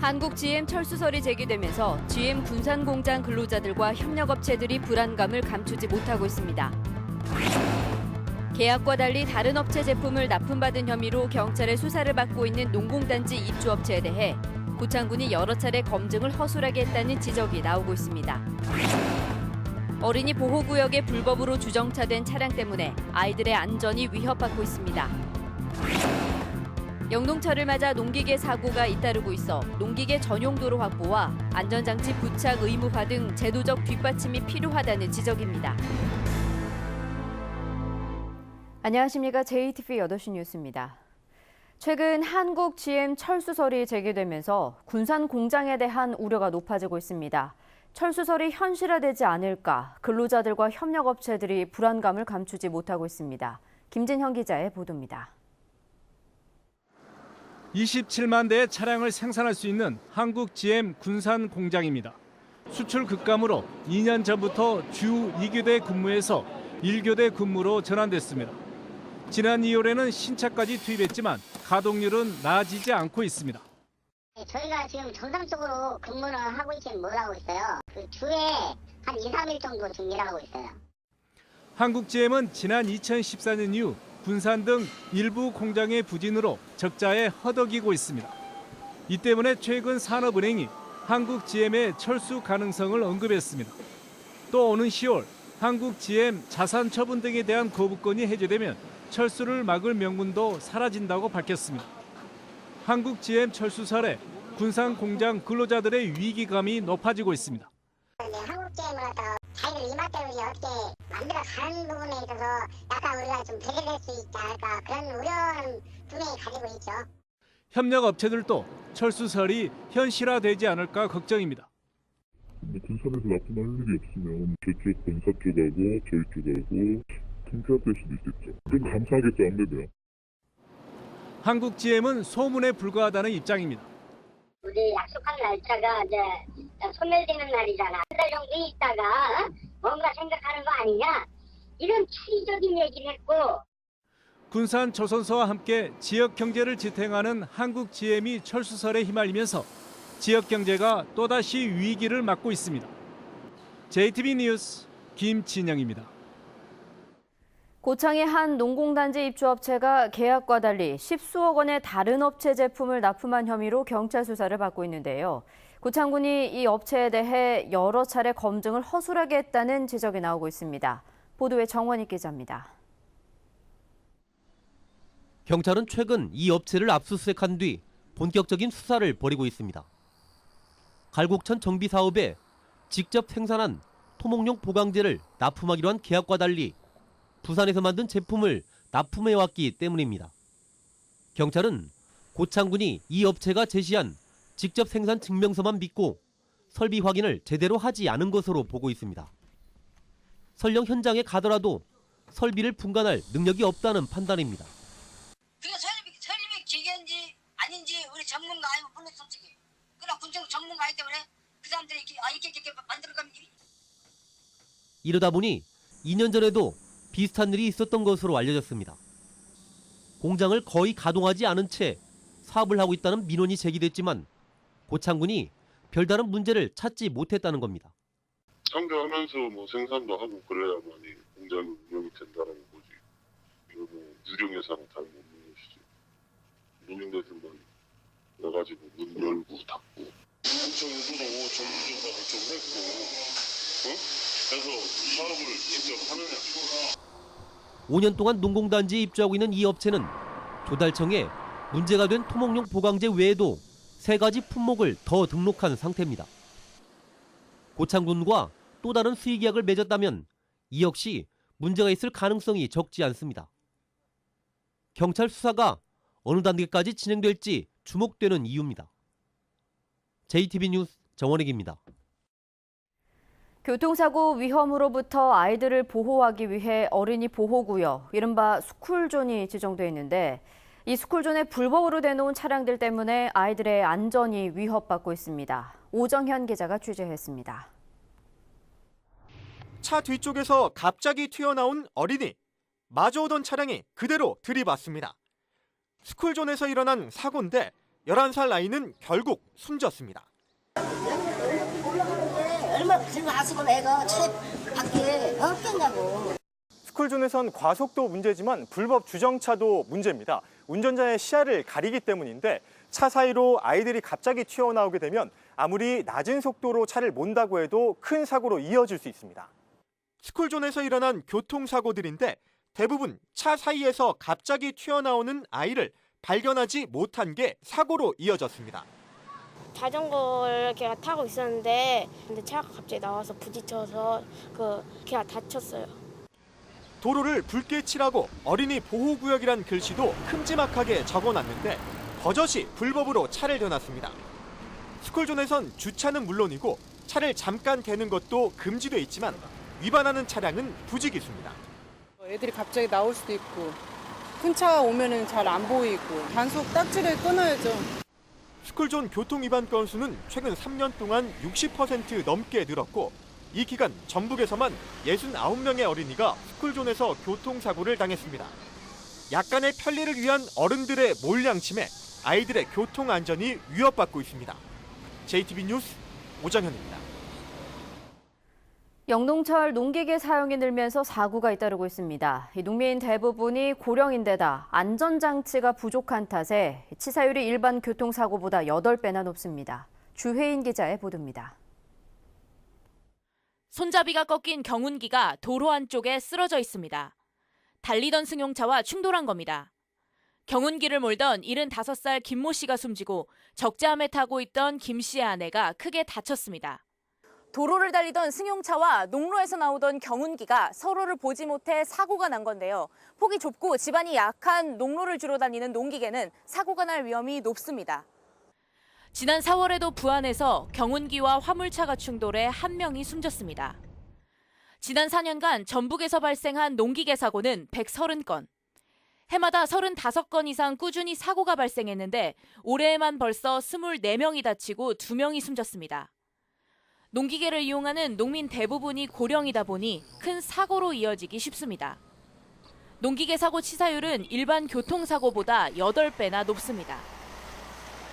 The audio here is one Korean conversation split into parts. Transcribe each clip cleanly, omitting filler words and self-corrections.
한국 GM 철수설이 제기되면서 GM 군산 공장 근로자들과 협력업체들이 불안감을 감추지 못하고 있습니다. 계약과 달리 다른 업체 제품을 납품받은 혐의로 경찰의 수사를 받고 있는 농공단지 입주업체에 대해 고창군이 여러 차례 검증을 허술하게 했다는 지적이 나오고 있습니다. 어린이 보호구역에 불법으로 주정차된 차량 때문에 아이들의 안전이 위협받고 있습니다. 영농철을 맞아 농기계 사고가 잇따르고 있어 농기계 전용 도로 확보와 안전장치 부착 의무화 등 제도적 뒷받침이 필요하다는 지적입니다. 안녕하십니까. JTV 8시 뉴스입니다. 최근 한국 GM 철수설이 제기되면서 군산 공장에 대한 우려가 높아지고 있습니다. 철수설이 현실화되지 않을까 근로자들과 협력업체들이 불안감을 감추지 못하고 있습니다. 김진형 기자의 보도입니다. 27만 대의 차량을 생산할 수 있는 한국 GM 군산 공장입니다. 수출 급감으로 2년 전부터 주 2교대 근무에서 1교대 근무로 전환됐습니다. 지난 2월에는 신차까지 투입했지만 가동률은 나아지지 않고 있습니다. 저희가 지금 정상적으로 근무를 하고 있지는 못하고 있어요. 그 주에 한 2, 3일 정도 준비를 하고 있어요. 한국 GM은 지난 2014년 이후 군산 등 일부 공장의 부진으로 적자에 허덕이고 있습니다. 이 때문에 최근 산업은행이 한국 GM의 철수 가능성을 언급했습니다. 또 오는 10월 한국 GM 자산 처분 등에 대한 거부권이 해제되면 철수를 막을 명분도 사라진다고 밝혔습니다. 한국 GM 철수설에 군산 공장 근로자들의 위기감이 높아지고 있습니다. 한국 GM을 갖다가 자기들 이맛대로 어떻게 만들어가는 부분에 있어서 약간 우리가 좀 배제될 수 있지 않을까 그런 우려는 분명히 가지고 있죠. 협력업체들도 철수설이 현실화되지 않을까 걱정입니다. 군산에서 납품할 일이 없으면 저쪽 본사 쪽하고 저희 쪽하고 통폐합될 수도 있겠죠. 좀 감사하겠죠, 아무래도요. 한국 GM은 소문에 불과하다는 입장입니다. 우리 약속한 날짜가 이제 소멸되는 날이잖아. 한 달 정도 있다가 뭔가 생각하는 거 아니냐? 이런 추리적인 얘기를 했고. 군산 조선소와 함께 지역 경제를 지탱하는 한국 GM이 철수설에 휘말리면서 지역 경제가 또다시 위기를 맞고 있습니다. JTB 뉴스 김진영입니다. 고창의 한 농공단지 입주업체가 계약과 달리 십수억 원의 다른 업체 제품을 납품한 혐의로 경찰 수사를 받고 있는데요. 고창군이 이 업체에 대해 여러 차례 검증을 허술하게 했다는 지적이 나오고 있습니다. 보도에 정원익 기자입니다. 경찰은 최근 이 업체를 압수수색한 뒤 본격적인 수사를 벌이고 있습니다. 갈곡천 정비 사업에 직접 생산한 토목용 보강제를 납품하기로 한 계약과 달리 부산에서 만든 제품을 납품해왔기 때문입니다. 경찰은 고창군이 이 업체가 제시한 직접 생산 증명서만 믿고 설비 확인을 제대로 하지 않은 것으로 보고 있습니다. 설령 현장에 가더라도 설비를 분간할 능력이 없다는 판단입니다. 그게 설비 기계인지 아닌지 우리 전문가 아니고 몰라 솔직히. 그러나 군청 전문가이기 때문에 그 사람들이 이렇게 만들어가면 이러다 보니 2년 전에도 비슷한 일이 있었던 것으로 알려졌습니다. 공장을 거의 가동하지 않은 채 사업을 하고 있다는 민원이 제기됐지만 고창군이 별다른 문제를 찾지 못했다는 겁니다. 상대하면서 생산도 하고 그래야만이 공장이 운영이 된다는 거지. 이거 유령 예산은 잘 못 넣는 것이지. 농민들만 나가지고 문 열고 닫고. 공청에서도 전문조사를 좀 했고, 그래서 사업을 직접 하느냐. 5년 동안 농공단지에 입주하고 있는 이 업체는 조달청에 문제가 된 토목용 보강제 외에도 3가지 품목을 더 등록한 상태입니다. 고창군과 또 다른 수의 계약을 맺었다면 이 역시 문제가 있을 가능성이 적지 않습니다. 경찰 수사가 어느 단계까지 진행될지 주목되는 이유입니다. JTB 뉴스 정원익입니다. 교통사고 위험으로부터 아이들을 보호하기 위해 어린이 보호구역, 이른바 스쿨존이 지정돼 있는데 이 스쿨존에 불법으로 대놓은 차량들 때문에 아이들의 안전이 위협받고 있습니다. 오정현 기자가 취재했습니다. 차 뒤쪽에서 갑자기 튀어나온 어린이. 마주오던 차량이 그대로 들이받습니다. 스쿨존에서 일어난 사고인데 11살 아이는 결국 숨졌습니다. 얼마나 고생 하시고 애가 차 밖에 없겠냐고. 스쿨존에선 과속도 문제지만 불법 주정차도 문제입니다. 운전자의 시야를 가리기 때문인데 차 사이로 아이들이 갑자기 튀어나오게 되면 아무리 낮은 속도로 차를 몬다고 해도 큰 사고로 이어질 수 있습니다. 스쿨존에서 일어난 교통사고들인데 대부분 차 사이에서 갑자기 튀어나오는 아이를 발견하지 못한 게 사고로 이어졌습니다. 자전거를 걔가 타고 있었는데 근데 차가 갑자기 나와서 부딪혀서 걔가 다쳤어요. 도로를 붉게 칠하고 어린이 보호구역이란 글씨도 큼지막하게 적어놨는데 버젓이 불법으로 차를 대놨습니다. 스쿨존에선 주차는 물론이고 차를 잠깐 대는 것도 금지돼 있지만 위반하는 차량은 부지기수입니다. 애들이 갑자기 나올 수도 있고 큰 차 오면은 잘 안 보이고 단속 딱지를 끊어야죠. 스쿨존 교통위반 건수는 최근 3년 동안 60% 넘게 늘었고 이 기간 전북에서만 69명의 어린이가 스쿨존에서 교통사고를 당했습니다. 약간의 편리를 위한 어른들의 몰량침에 아이들의 교통안전이 위협받고 있습니다. JTB 뉴스 오정현입니다. 영농철 농기계 사용이 늘면서 사고가 잇따르고 있습니다. 농민 대부분이 고령인데다 안전장치가 부족한 탓에 치사율이 일반 교통사고보다 8배나 높습니다. 주혜인 기자의 보도입니다. 손잡이가 꺾인 경운기가 도로 한쪽에 쓰러져 있습니다. 달리던 승용차와 충돌한 겁니다. 경운기를 몰던 75살 김모 씨가 숨지고 적재함에 타고 있던 김 씨의 아내가 크게 다쳤습니다. 도로를 달리던 승용차와 농로에서 나오던 경운기가 서로를 보지 못해 사고가 난 건데요. 폭이 좁고 지반이 약한 농로를 주로 다니는 농기계는 사고가 날 위험이 높습니다. 지난 4월에도 부안에서 경운기와 화물차가 충돌해 1명이 숨졌습니다. 지난 4년간 전북에서 발생한 농기계 사고는 130건. 해마다 35건 이상 꾸준히 사고가 발생했는데 올해에만 벌써 24명이 다치고 2명이 숨졌습니다. 농기계를 이용하는 농민 대부분이 고령이다 보니 큰 사고로 이어지기 쉽습니다. 농기계 사고 치사율은 일반 교통사고보다 8배나 높습니다.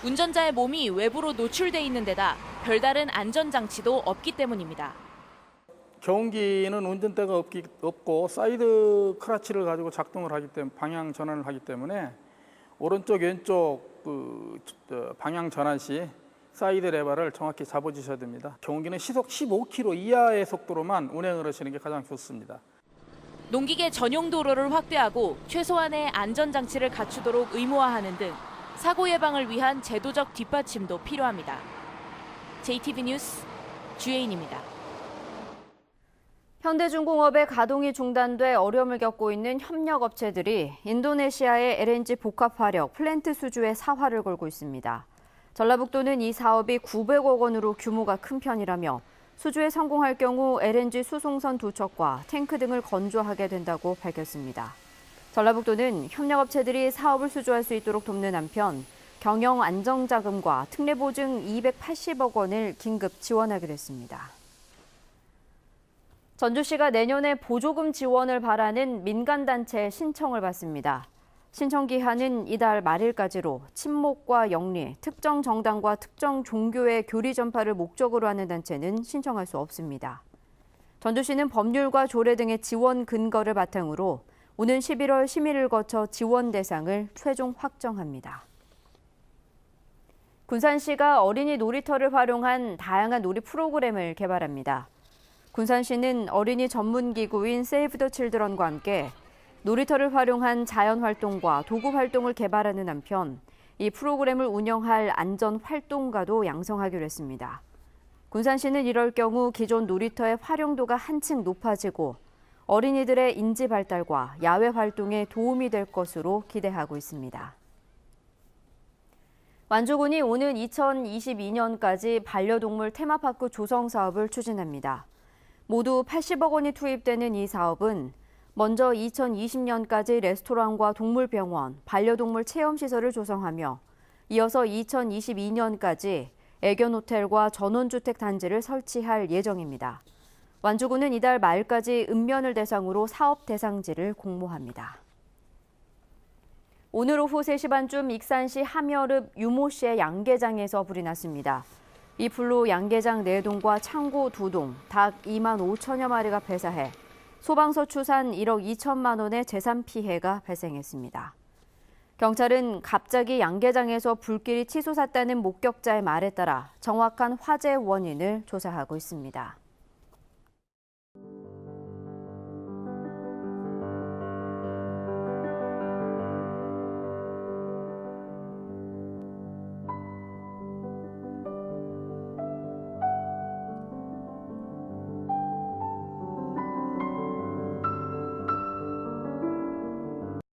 운전자의 몸이 외부로 노출돼 있는 데다 별다른 안전장치도 없기 때문입니다. 경운기는 운전대가 없고 사이드 크러치를 가지고 작동을 하기 때문에 방향 전환을 하기 때문에 오른쪽 왼쪽 방향 전환 시 사이드 레버를 정확히 잡아주셔야 됩니다. 경운기는 시속 15km 이하의 속도로만 운행을 하시는 게 가장 좋습니다. 농기계 전용 도로를 확대하고 최소한의 안전장치를 갖추도록 의무화하는 등 사고 예방을 위한 제도적 뒷받침도 필요합니다. JTB 뉴스 주혜인입니다. 현대중공업의 가동이 중단돼 어려움을 겪고 있는 협력업체들이 인도네시아의 LNG 복합 화력 플랜트 수주에 사활을 걸고 있습니다. 전라북도는 이 사업이 900억 원으로 규모가 큰 편이라며 수주에 성공할 경우 LNG 수송선 2척과 탱크 등을 건조하게 된다고 밝혔습니다. 전라북도는 협력업체들이 사업을 수주할 수 있도록 돕는 한편 경영 안정자금과 특례보증 280억 원을 긴급 지원하기로 했습니다. 전주시가 내년에 보조금 지원을 바라는 민간단체 신청을 받습니다. 신청 기한은 이달 말일까지로 친목과 영리, 특정 정당과 특정 종교의 교리 전파를 목적으로 하는 단체는 신청할 수 없습니다. 전주시는 법률과 조례 등의 지원 근거를 바탕으로 오는 11월 심의를 거쳐 지원 대상을 최종 확정합니다. 군산시가 어린이 놀이터를 활용한 다양한 놀이 프로그램을 개발합니다. 군산시는 어린이 전문 기구인 세이브 더 칠드런과 함께 놀이터를 활용한 자연활동과 도구활동을 개발하는 한편 이 프로그램을 운영할 안전활동가도 양성하기로 했습니다. 군산시는 이럴 경우 기존 놀이터의 활용도가 한층 높아지고 어린이들의 인지 발달과 야외 활동에 도움이 될 것으로 기대하고 있습니다. 완주군이 오는 2022년까지 반려동물 테마파크 조성 사업을 추진합니다. 모두 80억 원이 투입되는 이 사업은 먼저 2020년까지 레스토랑과 동물병원, 반려동물 체험시설을 조성하며 이어서 2022년까지 애견 호텔과 전원주택 단지를 설치할 예정입니다. 완주군은 이달 말까지 읍면을 대상으로 사업 대상지를 공모합니다. 오늘 오후 3시 반쯤 익산시 함여읍 유모 씨의 양계장에서 불이 났습니다. 이 불로 양계장 4동과 창고 2동, 닭 2만 5천여 마리가 폐사해 소방서 추산 1억 2천만 원의 재산 피해가 발생했습니다. 경찰은 갑자기 양계장에서 불길이 치솟았다는 목격자의 말에 따라 정확한 화재 원인을 조사하고 있습니다.